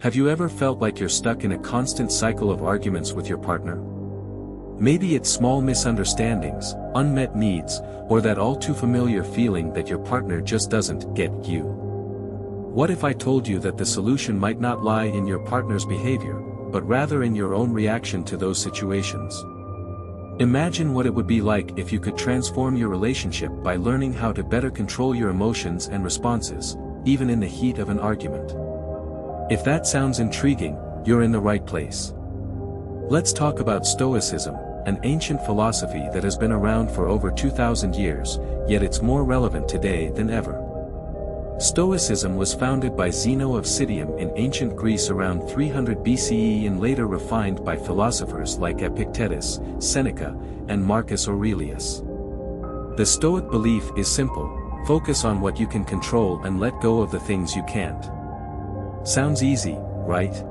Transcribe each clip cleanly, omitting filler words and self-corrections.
Have you ever felt like you're stuck in a constant cycle of arguments with your partner? Maybe it's small misunderstandings, unmet needs, or that all too familiar feeling that your partner just doesn't get you. What if I told you that the solution might not lie in your partner's behavior, but rather in your own reaction to those situations? Imagine what it would be like if you could transform your relationship by learning how to better control your emotions and responses, even in the heat of an argument. If that sounds intriguing, you're in the right place. Let's talk about Stoicism, an ancient philosophy that has been around for over 2,000 years, yet it's more relevant today than ever. Stoicism was founded by Zeno of Citium in ancient Greece around 300 BCE and later refined by philosophers like Epictetus, Seneca, and Marcus Aurelius. The Stoic belief is simple: focus on what you can control and let go of the things you can't. Sounds easy, right?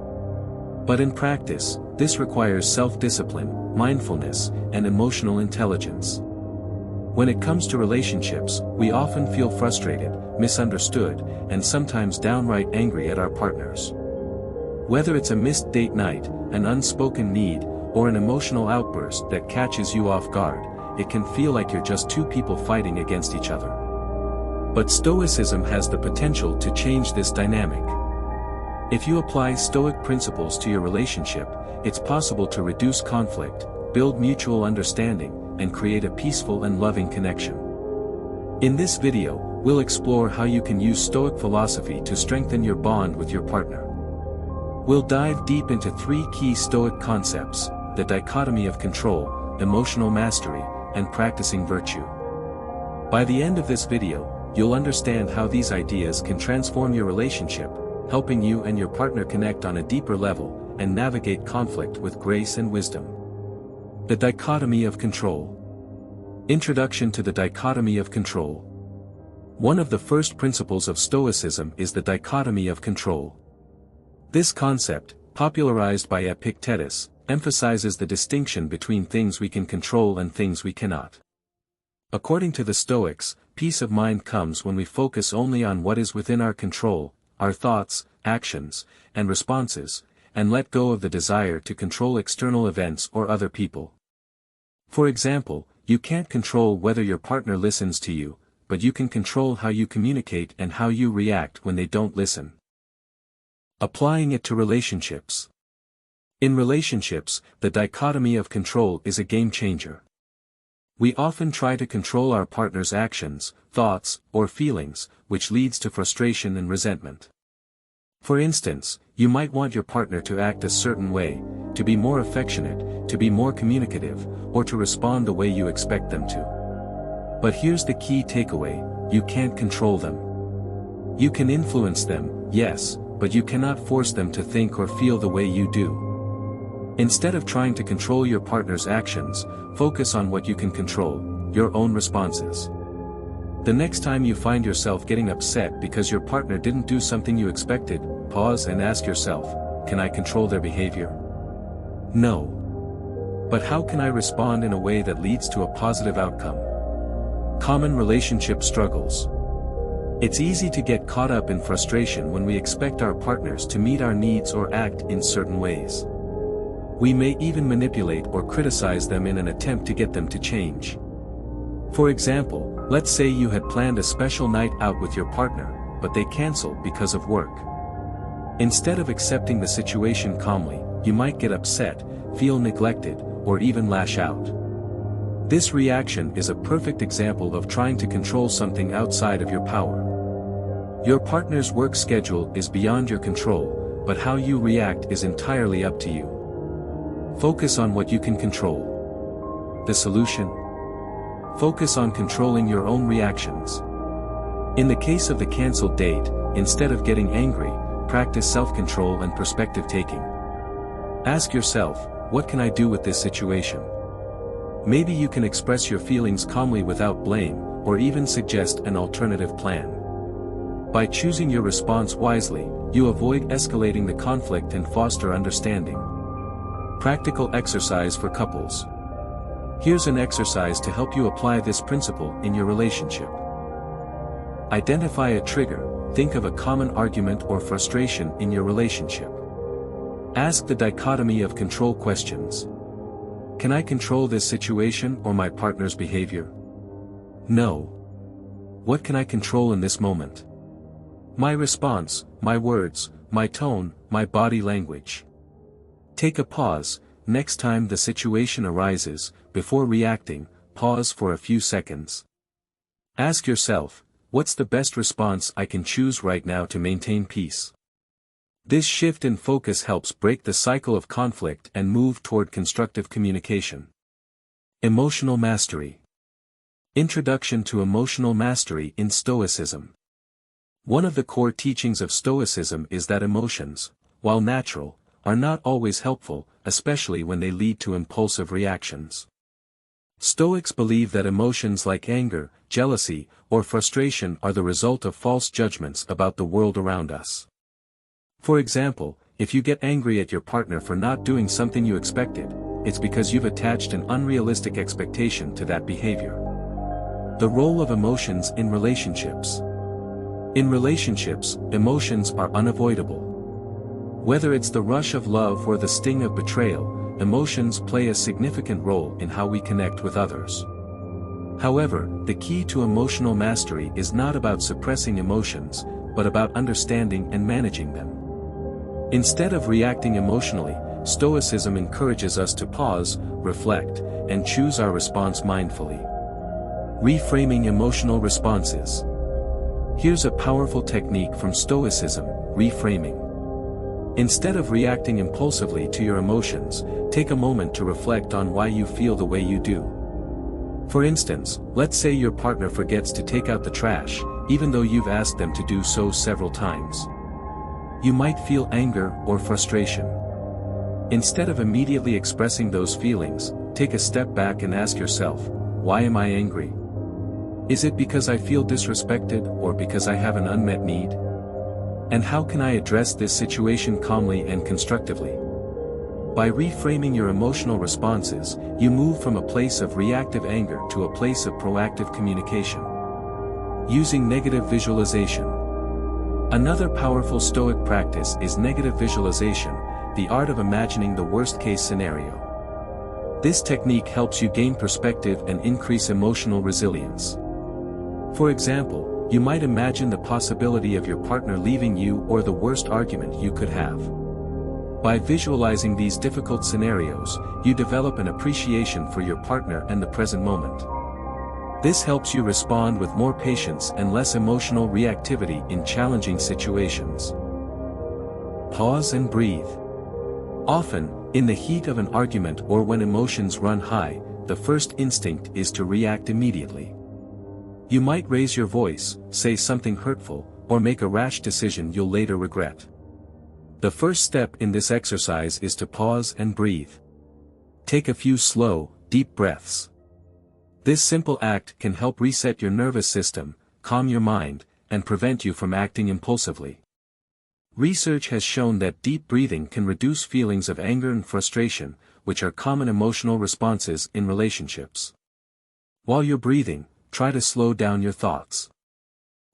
But in practice, this requires self-discipline, mindfulness, and emotional intelligence. When it comes to relationships, we often feel frustrated, misunderstood, and sometimes downright angry at our partners. Whether it's a missed date night, an unspoken need, or an emotional outburst that catches you off guard, it can feel like you're just two people fighting against each other. But Stoicism has the potential to change this dynamic. If you apply Stoic principles to your relationship, it's possible to reduce conflict, build mutual understanding, and create a peaceful and loving connection. In this video, we'll explore how you can use Stoic philosophy to strengthen your bond with your partner. We'll dive deep into 3 key Stoic concepts: the dichotomy of control, emotional mastery, and practicing virtue. By the end of this video, you'll understand how these ideas can transform your relationship, helping you and your partner connect on a deeper level, and navigate conflict with grace and wisdom. The dichotomy of control. Introduction to the dichotomy of control. One of the first principles of Stoicism is the dichotomy of control. This concept, popularized by Epictetus, emphasizes the distinction between things we can control and things we cannot. According to the Stoics, peace of mind comes when we focus only on what is within our control, our thoughts, actions, and responses, and let go of the desire to control external events or other people. For example, you can't control whether your partner listens to you, but you can control how you communicate and how you react when they don't listen. Applying it to relationships. In relationships, the dichotomy of control is a game changer. We often try to control our partner's actions, thoughts, or feelings, which leads to frustration and resentment. For instance, you might want your partner to act a certain way, to be more affectionate, to be more communicative, or to respond the way you expect them to. But here's the key takeaway: you can't control them. You can influence them, yes, but you cannot force them to think or feel the way you do. Instead of trying to control your partner's actions, focus on what you can control: your own responses. The next time you find yourself getting upset because your partner didn't do something you expected, pause and ask yourself, can I control their behavior? No. But how can I respond in a way that leads to a positive outcome? Common relationship struggles. It's easy to get caught up in frustration when we expect our partners to meet our needs or act in certain ways. We may even manipulate or criticize them in an attempt to get them to change. For example, let's say you had planned a special night out with your partner, but they canceled because of work. Instead of accepting the situation calmly, you might get upset, feel neglected, or even lash out. This reaction is a perfect example of trying to control something outside of your power. Your partner's work schedule is beyond your control, but how you react is entirely up to you. Focus on what you can control. The solution? Focus on controlling your own reactions. In the case of the canceled date, instead of getting angry, practice self-control and perspective-taking. Ask yourself, what can I do with this situation? Maybe you can express your feelings calmly without blame, or even suggest an alternative plan. By choosing your response wisely, you avoid escalating the conflict and foster understanding. Practical exercise for couples. Here's an exercise to help you apply this principle in your relationship. Identify a trigger. Think of a common argument or frustration in your relationship. Ask the dichotomy of control questions. Can I control this situation or my partner's behavior? No. What can I control in this moment? My response, my words, my tone, my body language. Take a pause. Next time the situation arises, before reacting, pause for a few seconds. Ask yourself, what's the best response I can choose right now to maintain peace? This shift in focus helps break the cycle of conflict and move toward constructive communication. Emotional mastery. Introduction to emotional mastery in Stoicism. One of the core teachings of Stoicism is that emotions, while natural, are not always helpful, especially when they lead to impulsive reactions. Stoics believe that emotions like anger, jealousy, or frustration are the result of false judgments about the world around us. For example, if you get angry at your partner for not doing something you expected, it's because you've attached an unrealistic expectation to that behavior. The role of emotions in relationships. In relationships, emotions are unavoidable. Whether it's the rush of love or the sting of betrayal, emotions play a significant role in how we connect with others. However, the key to emotional mastery is not about suppressing emotions, but about understanding and managing them. Instead of reacting emotionally, Stoicism encourages us to pause, reflect, and choose our response mindfully. Reframing emotional responses. Here's a powerful technique from Stoicism, reframing. Instead of reacting impulsively to your emotions, take a moment to reflect on why you feel the way you do. For instance, let's say your partner forgets to take out the trash, even though you've asked them to do so several times. You might feel anger or frustration. Instead of immediately expressing those feelings, take a step back and ask yourself, why am I angry? Is it because I feel disrespected or because I have an unmet need? And how can I address this situation calmly and constructively? By reframing your emotional responses, you move from a place of reactive anger to a place of proactive communication. Using negative visualization. Another powerful Stoic practice is negative visualization, the art of imagining the worst-case scenario. This technique helps you gain perspective and increase emotional resilience. For example, you might imagine the possibility of your partner leaving you or the worst argument you could have. By visualizing these difficult scenarios, you develop an appreciation for your partner and the present moment. This helps you respond with more patience and less emotional reactivity in challenging situations. Pause and breathe. Often, in the heat of an argument or when emotions run high, the first instinct is to react immediately. You might raise your voice, say something hurtful, or make a rash decision you'll later regret. The first step in this exercise is to pause and breathe. Take a few slow, deep breaths. This simple act can help reset your nervous system, calm your mind, and prevent you from acting impulsively. Research has shown that deep breathing can reduce feelings of anger and frustration, which are common emotional responses in relationships. While you're breathing, try to slow down your thoughts.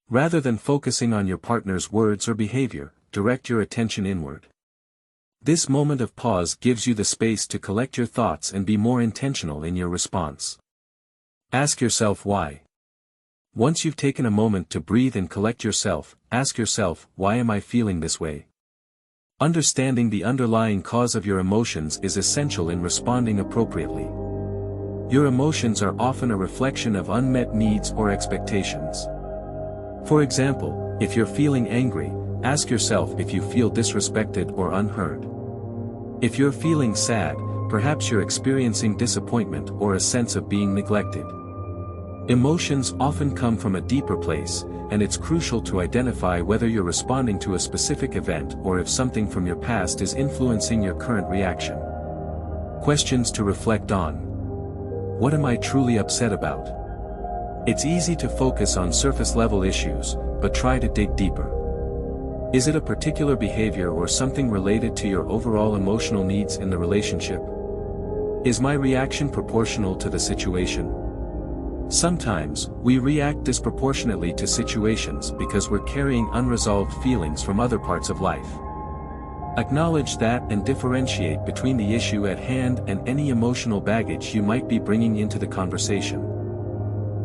Rather than focusing on your partner's words or behavior, direct your attention inward. This moment of pause gives you the space to collect your thoughts and be more intentional in your response. Ask yourself why. Once you've taken a moment to breathe and collect yourself, ask yourself, why am I feeling this way? Understanding the underlying cause of your emotions is essential in responding appropriately. Your emotions are often a reflection of unmet needs or expectations. For example, if you're feeling angry, ask yourself if you feel disrespected or unheard. If you're feeling sad, perhaps you're experiencing disappointment or a sense of being neglected. Emotions often come from a deeper place, and it's crucial to identify whether you're responding to a specific event or if something from your past is influencing your current reaction. Questions to reflect on. What am I truly upset about? It's easy to focus on surface-level issues, but try to dig deeper. Is it a particular behavior or something related to your overall emotional needs in the relationship? Is my reaction proportional to the situation? Sometimes, we react disproportionately to situations because we're carrying unresolved feelings from other parts of life. Acknowledge that and differentiate between the issue at hand and any emotional baggage you might be bringing into the conversation.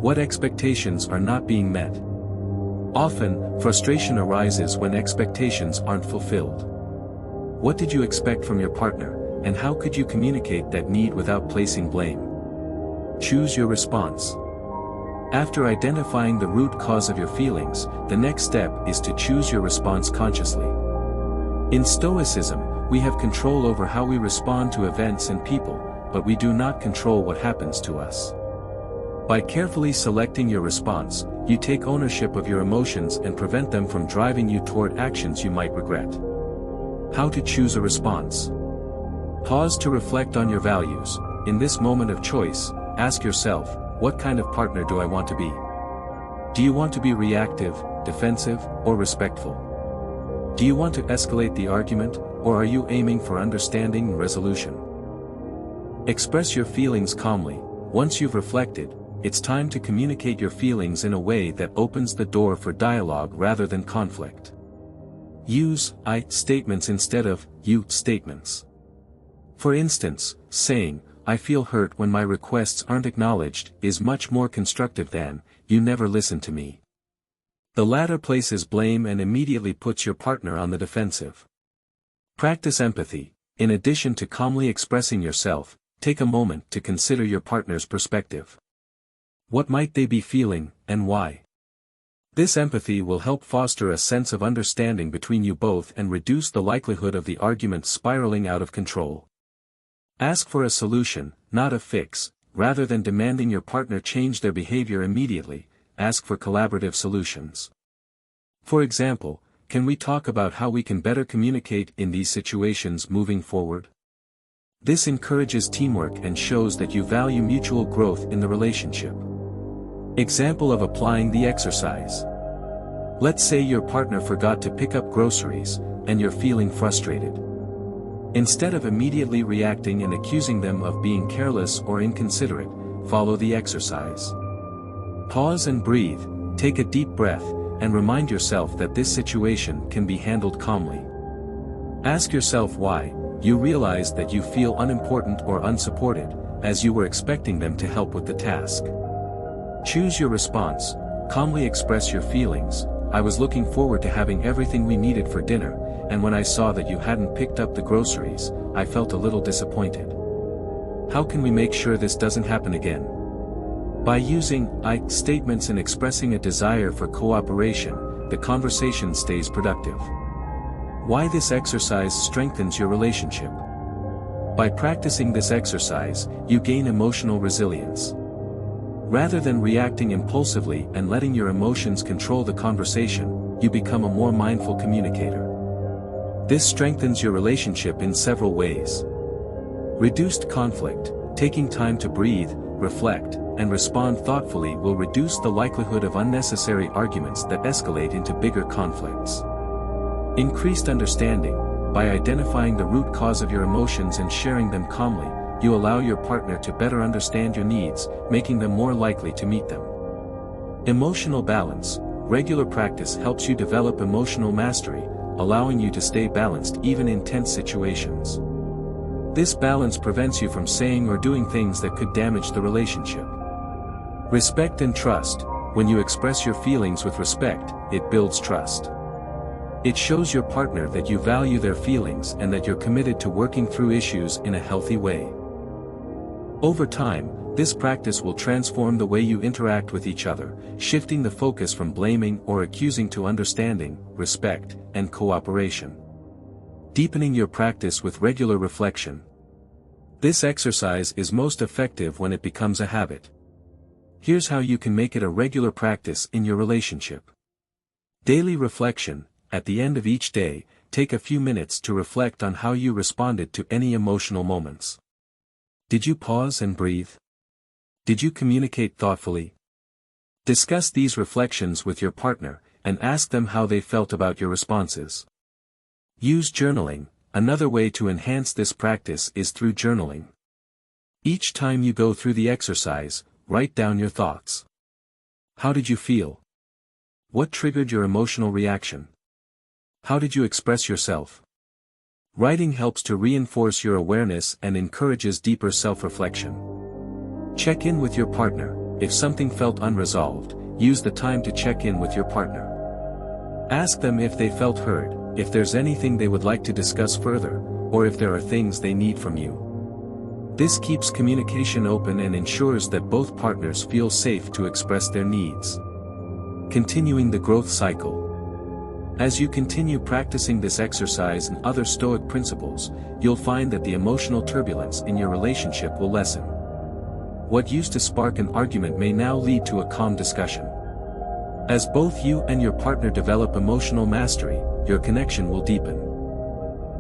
What expectations are not being met? Often, frustration arises when expectations aren't fulfilled. What did you expect from your partner, and how could you communicate that need without placing blame? Choose your response. After identifying the root cause of your feelings, the next step is to choose your response consciously. In Stoicism, we have control over how we respond to events and people, but we do not control what happens to us. By carefully selecting your response, you take ownership of your emotions and prevent them from driving you toward actions you might regret. How to choose a response. Pause to reflect on your values. In this moment of choice, ask yourself, what kind of partner do I want to be? Do you want to be reactive, defensive, or respectful? Do you want to escalate the argument, or are you aiming for understanding and resolution? Express your feelings calmly. Once you've reflected, it's time to communicate your feelings in a way that opens the door for dialogue rather than conflict. Use I statements instead of you statements. For instance, saying, I feel hurt when my requests aren't acknowledged, is much more constructive than, you never listen to me. The latter places blame and immediately puts your partner on the defensive. Practice empathy. In addition to calmly expressing yourself, take a moment to consider your partner's perspective. What might they be feeling, and why? This empathy will help foster a sense of understanding between you both and reduce the likelihood of the argument spiraling out of control. Ask for a solution, not a fix. Rather than demanding your partner change their behavior immediately, ask for collaborative solutions. For example, can we talk about how we can better communicate in these situations moving forward? This encourages teamwork and shows that you value mutual growth in the relationship. Example of applying the exercise. Let's say your partner forgot to pick up groceries, and you're feeling frustrated. Instead of immediately reacting and accusing them of being careless or inconsiderate, follow the exercise. Pause and breathe, take a deep breath, and remind yourself that this situation can be handled calmly. Ask yourself why. You realize that you feel unimportant or unsupported, as you were expecting them to help with the task. Choose your response. Calmly express your feelings. I was looking forward to having everything we needed for dinner, and when I saw that you hadn't picked up the groceries, I felt a little disappointed. How can we make sure this doesn't happen again? By using I statements and expressing a desire for cooperation, the conversation stays productive. Why this exercise strengthens your relationship. By practicing this exercise, you gain emotional resilience. Rather than reacting impulsively and letting your emotions control the conversation, you become a more mindful communicator. This strengthens your relationship in several ways. Reduced conflict. Taking time to breathe, reflect, and respond thoughtfully will reduce the likelihood of unnecessary arguments that escalate into bigger conflicts. Increased understanding. By identifying the root cause of your emotions and sharing them calmly, you allow your partner to better understand your needs, making them more likely to meet them. Emotional balance. Regular practice helps you develop emotional mastery, allowing you to stay balanced even in tense situations. This balance prevents you from saying or doing things that could damage the relationship. Respect and trust. When you express your feelings with respect, it builds trust. It shows your partner that you value their feelings and that you're committed to working through issues in a healthy way. Over time, this practice will transform the way you interact with each other, shifting the focus from blaming or accusing to understanding, respect, and cooperation. Deepening your practice with regular reflection. This exercise is most effective when it becomes a habit. Here's how you can make it a regular practice in your relationship. Daily reflection. At the end of each day, take a few minutes to reflect on how you responded to any emotional moments. Did you pause and breathe? Did you communicate thoughtfully? Discuss these reflections with your partner, and ask them how they felt about your responses. Use journaling. Another way to enhance this practice is through journaling. Each time you go through the exercise, write down your thoughts. How did you feel? What triggered your emotional reaction? How did you express yourself? Writing helps to reinforce your awareness and encourages deeper self-reflection. Check in with your partner. If something felt unresolved, use the time to check in with your partner. Ask them if they felt heard, if there's anything they would like to discuss further, or if there are things they need from you. This keeps communication open and ensures that both partners feel safe to express their needs. Continuing the growth cycle. As you continue practicing this exercise and other Stoic principles, you'll find that the emotional turbulence in your relationship will lessen. What used to spark an argument may now lead to a calm discussion. As both you and your partner develop emotional mastery, your connection will deepen.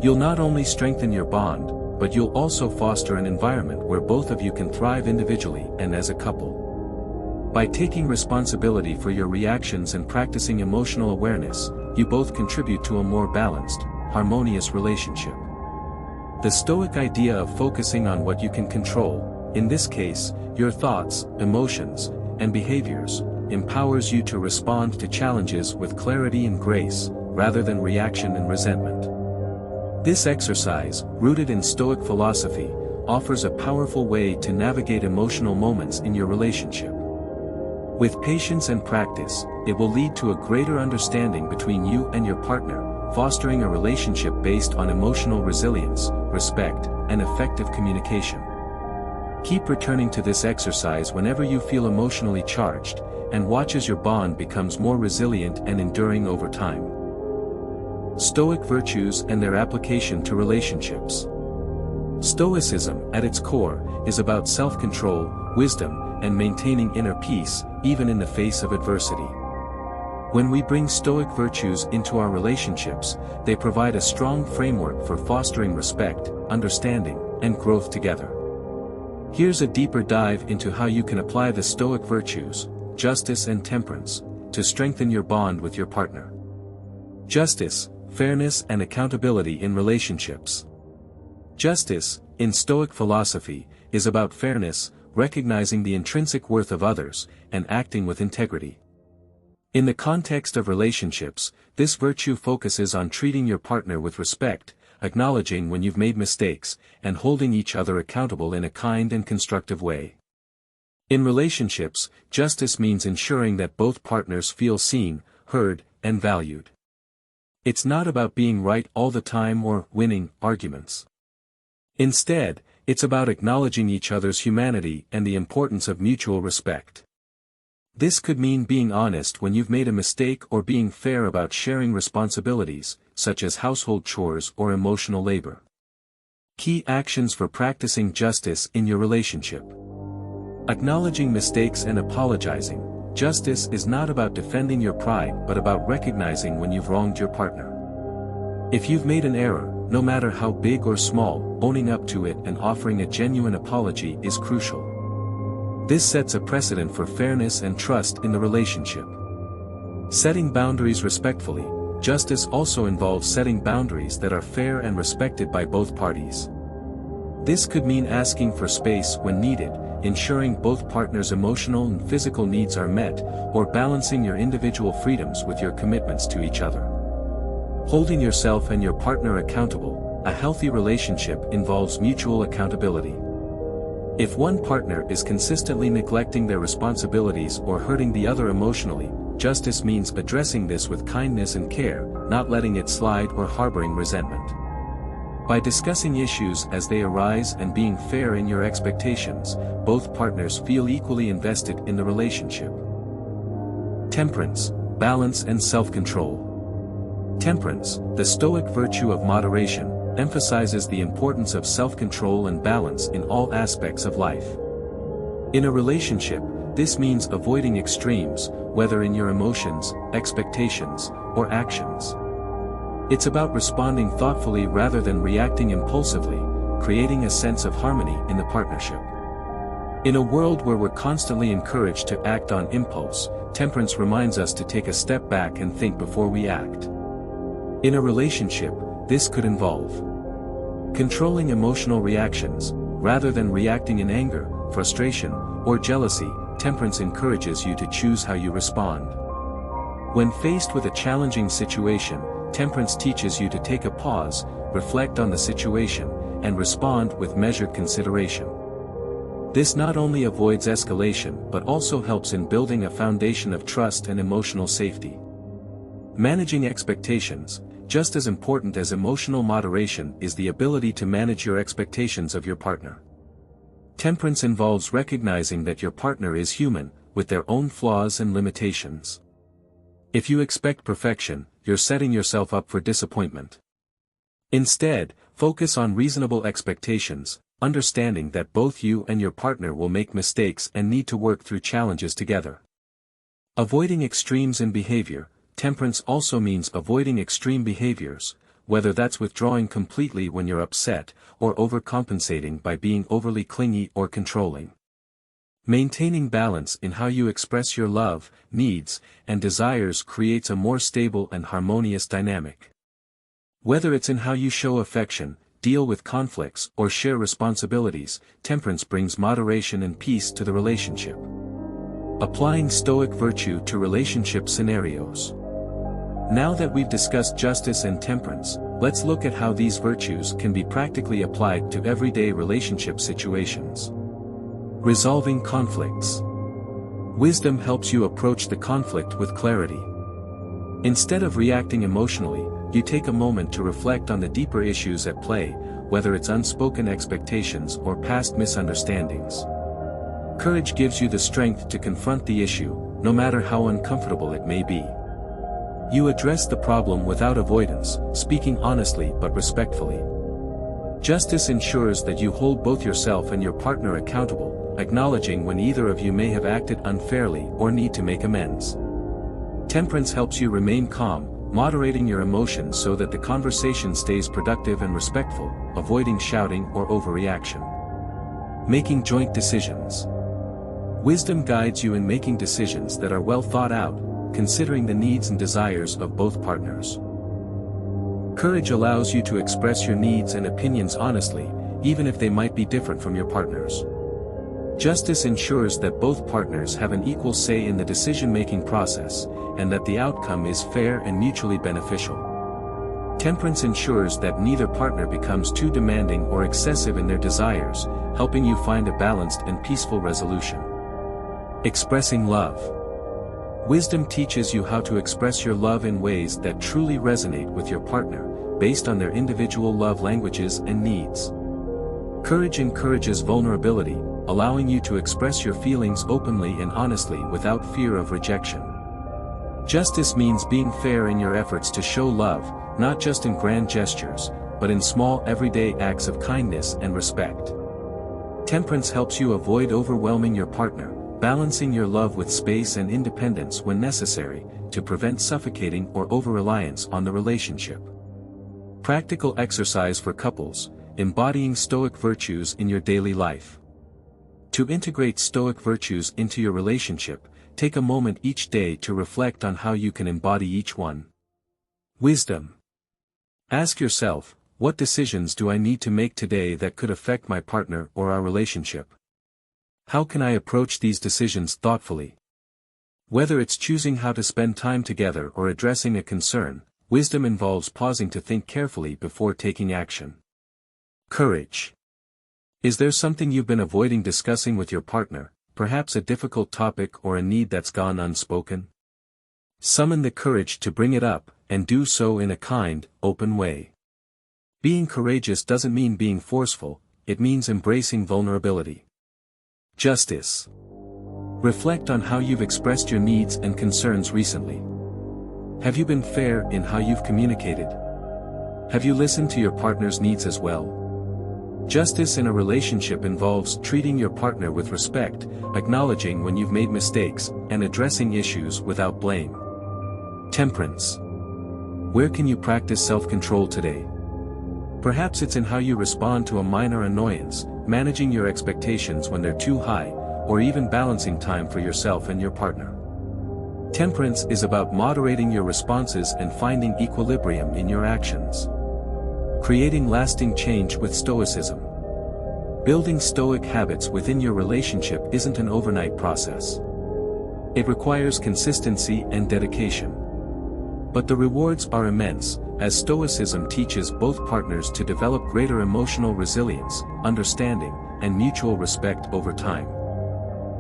You'll not only strengthen your bond, but you'll also foster an environment where both of you can thrive individually and as a couple. By taking responsibility for your reactions and practicing emotional awareness, you both contribute to a more balanced, harmonious relationship. The Stoic idea of focusing on what you can control, in this case, your thoughts, emotions, and behaviors, empowers you to respond to challenges with clarity and grace, rather than reaction and resentment. This exercise, rooted in Stoic philosophy, offers a powerful way to navigate emotional moments in your relationship. With patience and practice, it will lead to a greater understanding between you and your partner, fostering a relationship based on emotional resilience, respect, and effective communication. Keep returning to this exercise whenever you feel emotionally charged, and watch as your bond becomes more resilient and enduring over time. Stoic virtues and their application to relationships. Stoicism, at its core, is about self-control, wisdom, and maintaining inner peace, even in the face of adversity. When we bring Stoic virtues into our relationships, they provide a strong framework for fostering respect, understanding, and growth together. Here's a deeper dive into how you can apply the Stoic virtues, justice and temperance, to strengthen your bond with your partner. Justice, fairness and accountability in relationships. Justice, in Stoic philosophy, is about fairness, recognizing the intrinsic worth of others, and acting with integrity. In the context of relationships, this virtue focuses on treating your partner with respect, acknowledging when you've made mistakes, and holding each other accountable in a kind and constructive way. In relationships, justice means ensuring that both partners feel seen, heard, and valued. It's not about being right all the time or winning arguments. Instead, it's about acknowledging each other's humanity and the importance of mutual respect. This could mean being honest when you've made a mistake or being fair about sharing responsibilities, such as household chores or emotional labor. Key actions for practicing justice in your relationship. Acknowledging mistakes and apologizing. Justice is not about defending your pride but about recognizing when you've wronged your partner. If you've made an error, no matter how big or small, owning up to it and offering a genuine apology is crucial. This sets a precedent for fairness and trust in the relationship. Setting boundaries respectfully. Justice also involves setting boundaries that are fair and respected by both parties. This could mean asking for space when needed, ensuring both partners' emotional and physical needs are met, or balancing your individual freedoms with your commitments to each other. Holding yourself and your partner accountable. A healthy relationship involves mutual accountability. If one partner is consistently neglecting their responsibilities or hurting the other emotionally, justice means addressing this with kindness and care, not letting it slide or harboring resentment. By discussing issues as they arise and being fair in your expectations, both partners feel equally invested in the relationship. Temperance, balance and self-control. Temperance, the Stoic virtue of moderation, emphasizes the importance of self-control and balance in all aspects of life. In a relationship, this means avoiding extremes, whether in your emotions, expectations, or actions. It's about responding thoughtfully rather than reacting impulsively, creating a sense of harmony in the partnership. In a world where we're constantly encouraged to act on impulse, temperance reminds us to take a step back and think before we act. In a relationship, this could involve controlling emotional reactions, rather than reacting in anger, frustration, or jealousy. Temperance encourages you to choose how you respond. When faced with a challenging situation, temperance teaches you to take a pause, reflect on the situation, and respond with measured consideration. This not only avoids escalation but also helps in building a foundation of trust and emotional safety. Managing expectations, just as important as emotional moderation, is the ability to manage your expectations of your partner. Temperance involves recognizing that your partner is human, with their own flaws and limitations. If you expect perfection, you're setting yourself up for disappointment. Instead, focus on reasonable expectations, understanding that both you and your partner will make mistakes and need to work through challenges together. Avoiding extremes in behavior. Temperance also means avoiding extreme behaviors, whether that's withdrawing completely when you're upset, or overcompensating by being overly clingy or controlling. Maintaining balance in how you express your love, needs, and desires creates a more stable and harmonious dynamic. Whether it's in how you show affection, deal with conflicts, or share responsibilities, temperance brings moderation and peace to the relationship. Applying Stoic virtue to relationship scenarios. Now that we've discussed justice and temperance, let's look at how these virtues can be practically applied to everyday relationship situations. Resolving conflicts. Wisdom helps you approach the conflict with clarity. Instead of reacting emotionally, you take a moment to reflect on the deeper issues at play, whether it's unspoken expectations or past misunderstandings. Courage gives you the strength to confront the issue, no matter how uncomfortable it may be. You address the problem without avoidance, speaking honestly but respectfully. Justice ensures that you hold both yourself and your partner accountable, acknowledging when either of you may have acted unfairly or need to make amends. Temperance helps you remain calm, moderating your emotions so that the conversation stays productive and respectful, avoiding shouting or overreaction. Making joint decisions. Wisdom guides you in making decisions that are well thought out, considering the needs and desires of both partners. Courage allows you to express your needs and opinions honestly, even if they might be different from your partner's. Justice ensures that both partners have an equal say in the decision-making process, and that the outcome is fair and mutually beneficial. Temperance ensures that neither partner becomes too demanding or excessive in their desires, helping you find a balanced and peaceful resolution. Expressing love. Wisdom teaches you how to express your love in ways that truly resonate with your partner, based on their individual love languages and needs. Courage encourages vulnerability, allowing you to express your feelings openly and honestly without fear of rejection. Justice means being fair in your efforts to show love, not just in grand gestures, but in small everyday acts of kindness and respect. Temperance helps you avoid overwhelming your partner, balancing your love with space and independence when necessary, to prevent suffocating or over-reliance on the relationship. Practical exercise for couples, embodying Stoic virtues in your daily life. To integrate Stoic virtues into your relationship, take a moment each day to reflect on how you can embody each one. Wisdom. Ask yourself, what decisions do I need to make today that could affect my partner or our relationship? How can I approach these decisions thoughtfully? Whether it's choosing how to spend time together or addressing a concern, wisdom involves pausing to think carefully before taking action. Courage. Is there something you've been avoiding discussing with your partner, perhaps a difficult topic or a need that's gone unspoken? Summon the courage to bring it up, and do so in a kind, open way. Being courageous doesn't mean being forceful, it means embracing vulnerability. Justice. Reflect on how you've expressed your needs and concerns recently. Have you been fair in how you've communicated? Have you listened to your partner's needs as well? Justice in a relationship involves treating your partner with respect, acknowledging when you've made mistakes, and addressing issues without blame. Temperance. Where can you practice self-control today? Perhaps it's in how you respond to a minor annoyance, managing your expectations when they're too high, or even balancing time for yourself and your partner. Temperance is about moderating your responses and finding equilibrium in your actions. Creating lasting change with Stoicism. Building Stoic habits within your relationship isn't an overnight process. It requires consistency and dedication. But the rewards are immense, as Stoicism teaches both partners to develop greater emotional resilience, understanding, and mutual respect over time.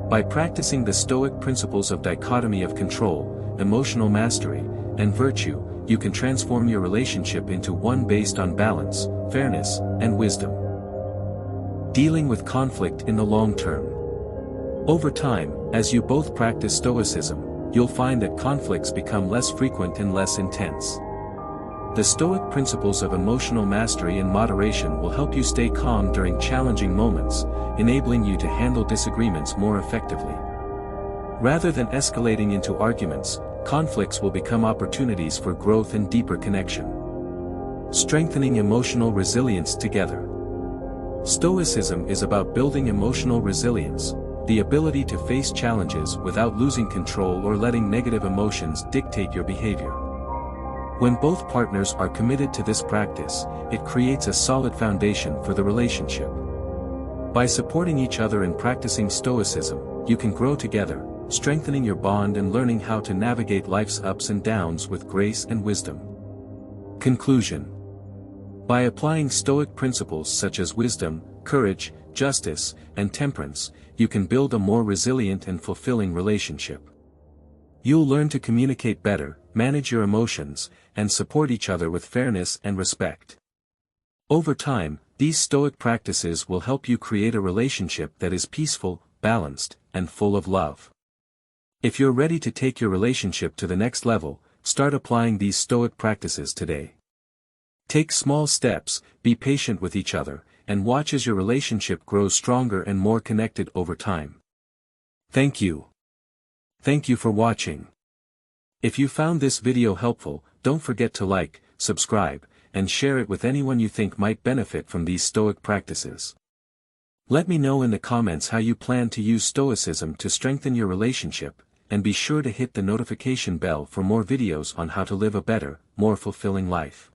By practicing the Stoic principles of dichotomy of control, emotional mastery, and virtue, you can transform your relationship into one based on balance, fairness, and wisdom. Dealing with conflict in the long term. Over time, as you both practice Stoicism, you'll find that conflicts become less frequent and less intense. The Stoic principles of emotional mastery and moderation will help you stay calm during challenging moments, enabling you to handle disagreements more effectively. Rather than escalating into arguments, conflicts will become opportunities for growth and deeper connection. Strengthening emotional resilience together. Stoicism is about building emotional resilience, the ability to face challenges without losing control or letting negative emotions dictate your behavior. When both partners are committed to this practice, it creates a solid foundation for the relationship. By supporting each other in practicing Stoicism, you can grow together, strengthening your bond and learning how to navigate life's ups and downs with grace and wisdom. Conclusion. By applying Stoic principles such as wisdom, courage, justice, and temperance, you can build a more resilient and fulfilling relationship. You'll learn to communicate better, manage your emotions, and support each other with fairness and respect. Over time, these Stoic practices will help you create a relationship that is peaceful, balanced, and full of love. If you're ready to take your relationship to the next level, start applying these Stoic practices today. Take small steps, be patient with each other, and watch as your relationship grows stronger and more connected over time. Thank you. Thank you for watching. If you found this video helpful, don't forget to like, subscribe, and share it with anyone you think might benefit from these Stoic practices. Let me know in the comments how you plan to use Stoicism to strengthen your relationship, and be sure to hit the notification bell for more videos on how to live a better, more fulfilling life.